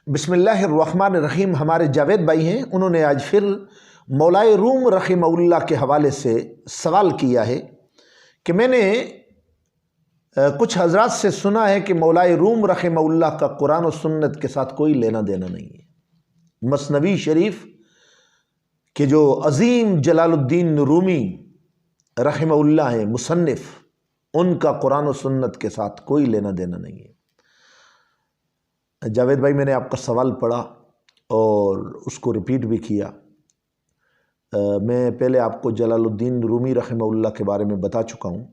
بسم اللہ الرحمن الرحیم ہمارے جاوید بھائی ہیں، انہوں نے آج پھر مولائے روم رحمہ اللہ کے حوالے سے سوال کیا ہے کہ میں نے کچھ حضرات سے سنا ہے کہ مولائے روم رحمہ اللہ کا قرآن و سنت کے ساتھ کوئی لینا دینا نہیں ہے۔ مثنوی شریف کے جو عظیم جلال الدین رومی رحمہ اللہ ہیں مصنف، ان کا قرآن و سنت کے ساتھ کوئی لینا دینا نہیں ہے۔ جاوید بھائی، میں نے آپ کا سوال پڑھا اور اس کو ریپیٹ بھی کیا۔ میں پہلے آپ کو جلال الدین رومی رحمہ اللہ کے بارے میں بتا چکا ہوں۔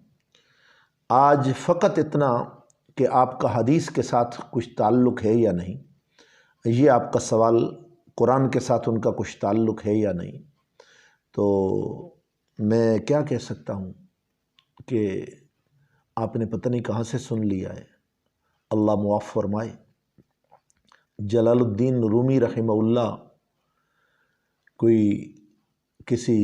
آج فقط اتنا کہ آپ کا حدیث کے ساتھ کچھ تعلق ہے یا نہیں، یہ آپ کا سوال، قرآن کے ساتھ ان کا کچھ تعلق ہے یا نہیں، تو میں کیا کہہ سکتا ہوں کہ آپ نے پتہ نہیں کہاں سے سن لیا ہے۔ اللہ معاف فرمائے۔ جلال الدین رومی رحمہ اللہ کوئی کسی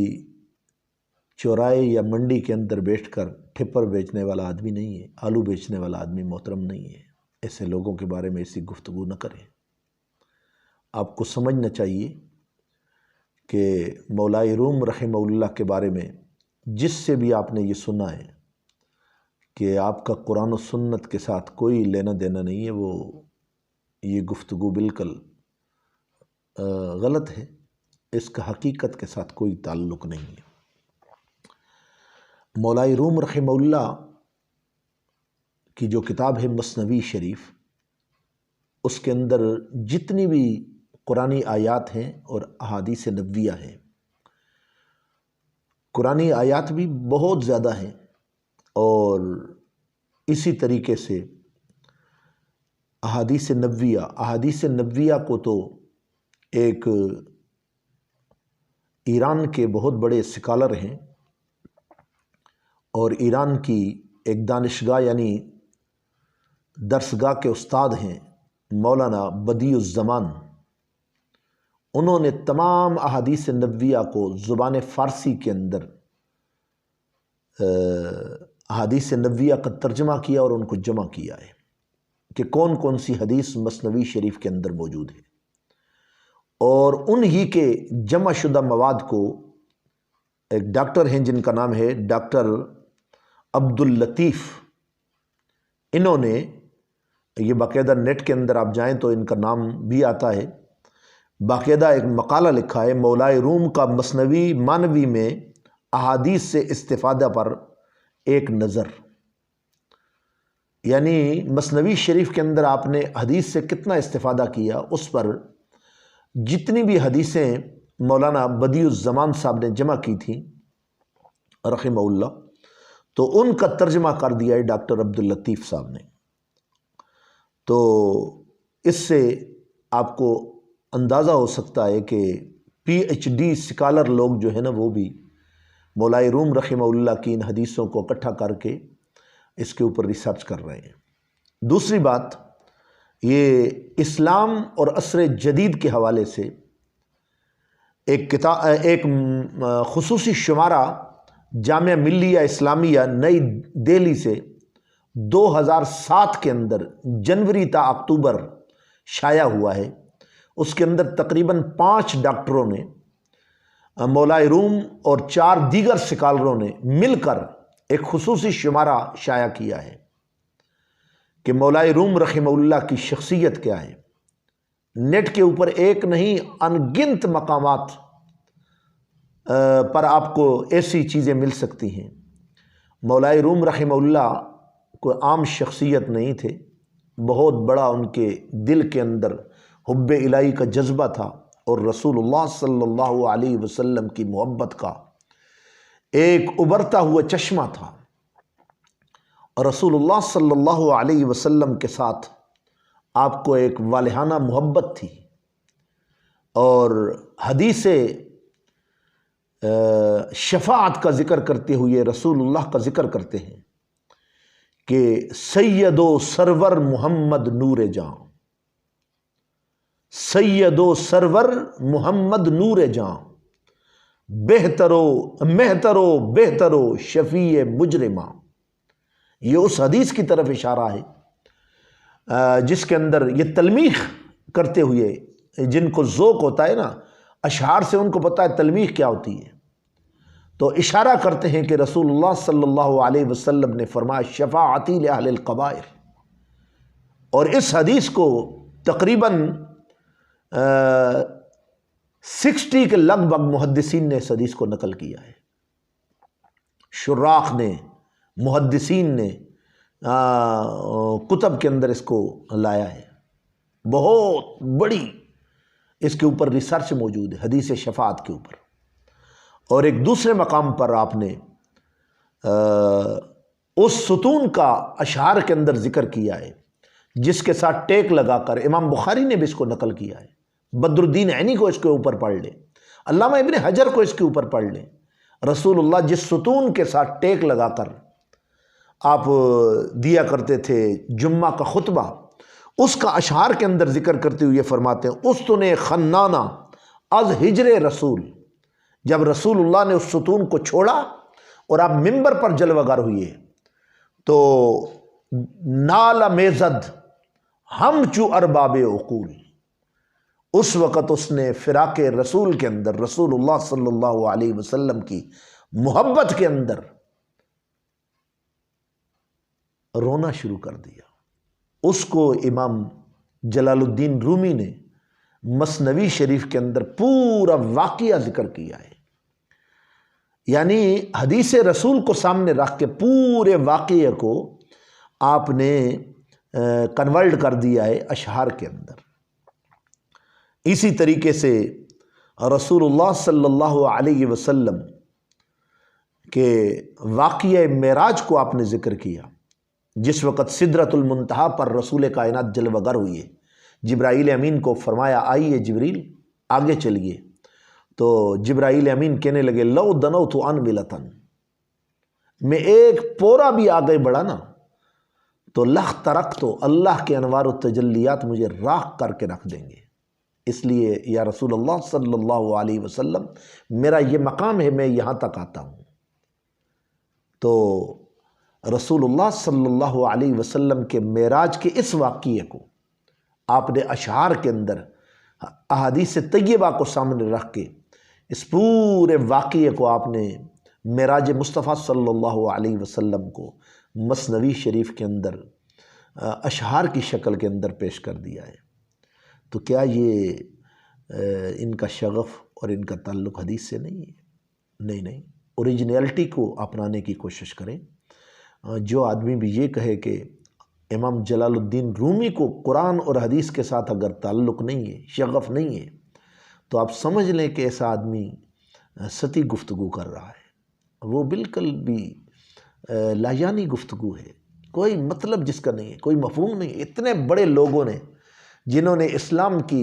چوراہے یا منڈی کے اندر بیٹھ کر ٹھپر بیچنے والا آدمی نہیں ہے، آلو بیچنے والا آدمی محترم نہیں ہے۔ ایسے لوگوں کے بارے میں ایسی گفتگو نہ کریں۔ آپ کو سمجھنا چاہیے کہ مولائے روم رحمہ اللہ کے بارے میں جس سے بھی آپ نے یہ سنا ہے کہ آپ کا قرآن و سنت کے ساتھ کوئی لینا دینا نہیں ہے، وہ یہ گفتگو بالکل غلط ہے۔ اس کا حقیقت کے ساتھ کوئی تعلق نہیں ہے۔ مولائے روم رحمہ اللہ کی جو کتاب ہے مثنوی شریف، اس کے اندر جتنی بھی قرآنی آیات ہیں اور احادیث نبویہ ہیں، قرآنی آیات بھی بہت زیادہ ہیں، اور اسی طریقے سے احادیث نبویہ کو تو ایک ایران کے بہت بڑے سکالر ہیں، اور ایران کی ایک دانشگاہ یعنی درسگاہ کے استاد ہیں مولانا بدیع الزمان، انہوں نے تمام احادیث نبویہ کو زبان فارسی کے اندر احادیث نبویہ کا ترجمہ کیا اور ان کو جمع کیا ہے کہ کون کون سی حدیث مثنوی شریف کے اندر موجود ہے، اور انہی کے جمع شدہ مواد کو ایک ڈاکٹر ہیں جن کا نام ہے ڈاکٹر عبداللطیف، انہوں نے یہ باقاعدہ نیٹ کے اندر آپ جائیں تو ان کا نام بھی آتا ہے، باقاعدہ ایک مقالہ لکھا ہے مولائے روم کا مثنوی مانوی میں احادیث سے استفادہ پر ایک نظر، یعنی مثنوی شریف کے اندر آپ نے حدیث سے کتنا استفادہ کیا، اس پر جتنی بھی حدیثیں مولانا بدیع الزمان صاحب نے جمع کی تھیں رحمہ اللہ، تو ان کا ترجمہ کر دیا ہے ڈاکٹر عبداللطیف صاحب نے۔ تو اس سے آپ کو اندازہ ہو سکتا ہے کہ پی ایچ ڈی سکالر لوگ جو ہے نا، وہ بھی مولائے روم رحمہ اللہ کی ان حدیثوں کو اکٹھا کر کے اس کے اوپر ریسرچ کر رہے ہیں۔ دوسری بات، یہ اسلام اور عصر جدید کے حوالے سے ایک خصوصی شمارہ جامعہ ملیہ اسلامیہ نئی دہلی سے 2007 کے اندر جنوری تا اکتوبر شائع ہوا ہے۔ اس کے اندر تقریباً 5 ڈاکٹروں نے، مولائے روم اور 4 دیگر سکالروں نے مل کر ایک خصوصی شمارہ شائع کیا ہے کہ مولائے روم رحمہ اللہ کی شخصیت کیا ہے۔ نیٹ کے اوپر ایک نہیں انگنت مقامات پر آپ کو ایسی چیزیں مل سکتی ہیں۔ مولائے روم رحمہ اللہ کوئی عام شخصیت نہیں تھے، بہت بڑا ان کے دل کے اندر حب الہی کا جذبہ تھا، اور رسول اللہ صلی اللہ علیہ وسلم کی محبت کا ایک ابھرتا ہوا چشمہ تھا، اور رسول اللہ صلی اللہ علیہ وسلم کے ساتھ آپ کو ایک والہانہ محبت تھی، اور حدیث شفاعت کا ذکر کرتے ہوئے رسول اللہ کا ذکر کرتے ہیں کہ سید و سرور محمد نور جاں، سید و سرور محمد نور جاں، بہترو شفیع مجرماں۔ یہ اس حدیث کی طرف اشارہ ہے جس کے اندر یہ تلمیح کرتے ہوئے، جن کو ذوق ہوتا ہے نا اشعار سے، ان کو پتہ ہے تلویح کیا ہوتی ہے، تو اشارہ کرتے ہیں کہ رسول اللہ صلی اللہ علیہ وسلم نے فرمایا شفاعتی لأہل القبائر، اور اس حدیث کو تقریباً 60 کے لگ بھگ محدثین نے اس حدیث کو نقل کیا ہے، شراح نے، محدثین نے کتب کے اندر اس کو لایا ہے، بہت بڑی اس کے اوپر ریسرچ موجود ہے حدیث شفاعت کے اوپر۔ اور ایک دوسرے مقام پر آپ نے اس ستون کا اشعار کے اندر ذکر کیا ہے جس کے ساتھ ٹیک لگا کر، امام بخاری نے بھی اس کو نقل کیا ہے، بدر الدین عینی کو اس کے اوپر پڑھ لیں، علامہ ابن حجر کو اس کے اوپر پڑھ لیں، رسول اللہ جس ستون کے ساتھ ٹیک لگا کر آپ دیا کرتے تھے جمعہ کا خطبہ، اس کا اشعار کے اندر ذکر کرتے ہوئے فرماتے ہیں استن خنانہ از ہجر رسول، جب رسول اللہ نے اس ستون کو چھوڑا اور آپ ممبر پر جلوہ گر ہوئے تو نال میزد ہم چو ارباب عقول، اس وقت اس نے فراق رسول کے اندر، رسول اللہ صلی اللہ علیہ وسلم کی محبت کے اندر رونا شروع کر دیا۔ اس کو امام جلال الدین رومی نے مثنوی شریف کے اندر پورا واقعہ ذکر کیا ہے، یعنی حدیث رسول کو سامنے رکھ کے پورے واقعے کو آپ نے کنورٹ کر دیا ہے اشعار کے اندر۔ اسی طریقے سے رسول اللہ صلی اللہ علیہ وسلم کے واقعہ معراج کو آپ نے ذکر کیا، جس وقت سدرۃ المنتہا پر رسول کائنات جلوہ گر ہوئے، جبرائیل امین کو فرمایا آئیے جبریل آگے چلیے، تو جبرائیل امین کہنے لگے لو دنوت عن ملتن، میں ایک پورا بھی آگے بڑھا نا تو لخ ترک، تو اللہ کے انوار و تجلیات مجھے راکھ کر کے رکھ دیں گے، اس لیے یا رسول اللہ صلی اللہ علیہ وسلم میرا یہ مقام ہے، میں یہاں تک آتا ہوں۔ تو رسول اللہ صلی اللہ علیہ وسلم کے معراج کے اس واقعے کو آپ نے اشعار کے اندر احادیث طیبہ کو سامنے رکھ کے اس پورے واقعے کو آپ نے معراج مصطفیٰ صلی اللہ علیہ وسلم کو مثنوی شریف کے اندر اشعار کی شکل کے اندر پیش کر دیا ہے۔ تو کیا یہ ان کا شغف اور ان کا تعلق حدیث سے نہیں ہے؟ نہیں، اوریجنیلٹی کو اپنانے کی کوشش کریں۔ جو آدمی بھی یہ کہے کہ امام جلال الدین رومی کو قرآن اور حدیث کے ساتھ اگر تعلق نہیں ہے، شغف نہیں ہے، تو آپ سمجھ لیں کہ ایسا آدمی سطحی گفتگو کر رہا ہے، وہ بالکل بھی لایانی گفتگو ہے، کوئی مطلب جس کا نہیں ہے، کوئی مفہوم نہیں ہے۔ اتنے بڑے لوگوں نے جنہوں نے اسلام کی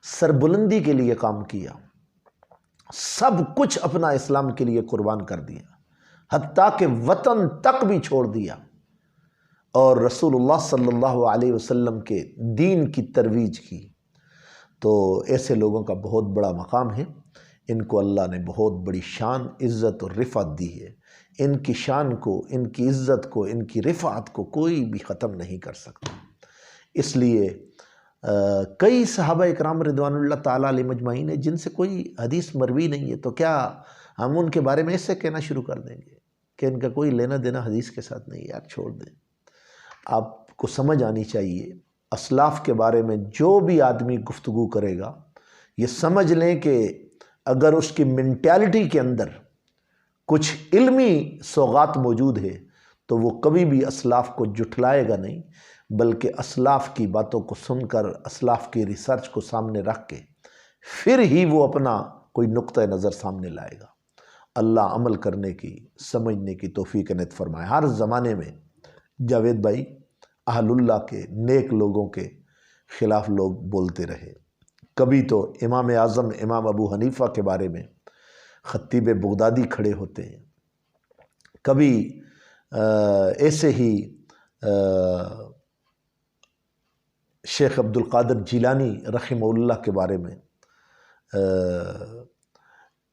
سربلندی کے لیے کام کیا، سب کچھ اپنا اسلام کے لیے قربان کر دیا، حتیٰ کہ وطن تک بھی چھوڑ دیا، اور رسول اللہ صلی اللہ علیہ وسلم کے دین کی ترویج کی، تو ایسے لوگوں کا بہت بڑا مقام ہے، ان کو اللہ نے بہت بڑی شان، عزت اور رفعت دی ہے۔ ان کی شان کو، ان کی عزت کو، ان کی رفعت کو کوئی بھی ختم نہیں کر سکتا۔ اس لیے کئی صحابہ اکرام رضوان اللہ تعالیٰ علیہ مجمعین ہیں جن سے کوئی حدیث مروی نہیں ہے، تو کیا ہم ان کے بارے میں ایسے کہنا شروع کر دیں گے کہ ان کا کوئی لینا دینا حدیث کے ساتھ نہیں؟ یار چھوڑ دیں۔ آپ کو سمجھ آنی چاہیے، اسلاف کے بارے میں جو بھی آدمی گفتگو کرے گا، یہ سمجھ لیں کہ اگر اس کی مینٹیلٹی کے اندر کچھ علمی سوغات موجود ہے تو وہ کبھی بھی اسلاف کو جھٹلائے گا نہیں، بلکہ اسلاف کی باتوں کو سن کر، اسلاف کی ریسرچ کو سامنے رکھ کے پھر ہی وہ اپنا کوئی نقطہ نظر سامنے لائے گا۔ اللہ عمل کرنے کی، سمجھنے کی توفیق عنایت فرمائے۔ ہر زمانے میں جاوید بھائی اہل اللہ کے، نیک لوگوں کے خلاف لوگ بولتے رہے، کبھی تو امام اعظم امام ابو حنیفہ کے بارے میں خطیب بغدادی کھڑے ہوتے ہیں، کبھی ایسے ہی شیخ عبد القادر جیلانی رحمہ اللہ کے بارے میں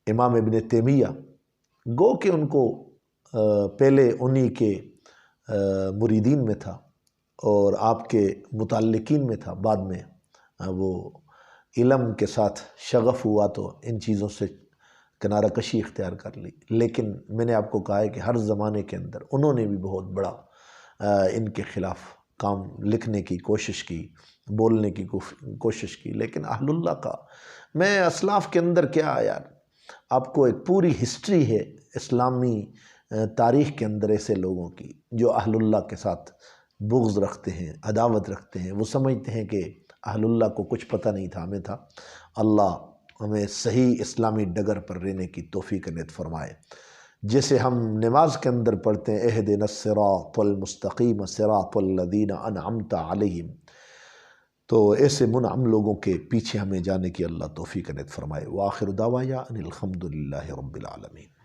امام ابن تیمیہ، گو کہ ان کو پہلے انہی کے مریدین میں تھا اور آپ کے متعلقین میں تھا، بعد میں وہ علم کے ساتھ شغف ہوا تو ان چیزوں سے کنارہ کشی اختیار کر لی، لیکن میں نے آپ کو کہا ہے کہ ہر زمانے کے اندر انہوں نے بھی بہت بڑا ان کے خلاف کام لکھنے کی کوشش کی، بولنے کی کوشش کی، لیکن اہل اللہ کا میں اسلاف کے اندر کیا یار، آپ کو ایک پوری ہسٹری ہے اسلامی تاریخ کے اندر ایسے لوگوں کی جو اہل اللہ کے ساتھ بغض رکھتے ہیں، عداوت رکھتے ہیں، وہ سمجھتے ہیں کہ اہل اللہ کو کچھ پتہ نہیں تھا، ہمیں تھا۔ اللہ ہمیں صحیح اسلامی ڈگر پر رہنے کی توفیق عنایت فرمائے۔ جیسے ہم نماز کے اندر پڑھتے ہیں اہدنا الصراط المستقیم صراط الذین انعمت علیہم، تو ایسے منعم لوگوں کے پیچھے ہمیں جانے کی اللہ توفیق عنایت فرمائے۔ وآخر دعوانا ان الحمد للہ رب العالمین۔